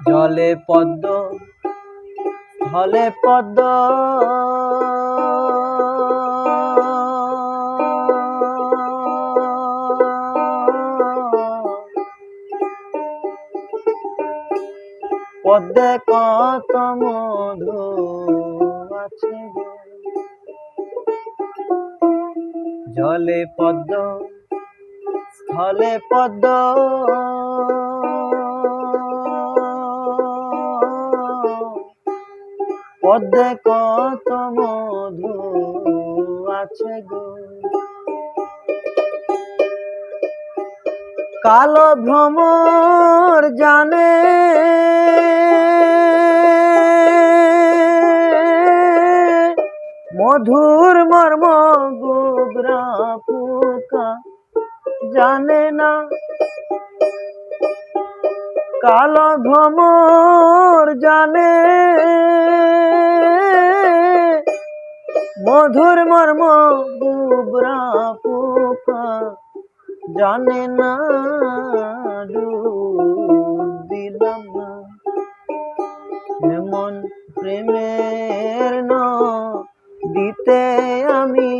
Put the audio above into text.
জলে পদ্ম স্থলে পদ্ম পদ্মে কত মধু আছে গো। জলে পদ্ম স্থলে পদ্ম পদ্মে কত মধু আছে গো। কালো ভ্রমর জানে মধুর মর্ম গোবরা পোকা জানে না। কালো ভ্রমর জানে মধুর মর্ম গোবরা পোকা জানে না। ডুব দিলাম না এমন প্রেমের নদীতে আমি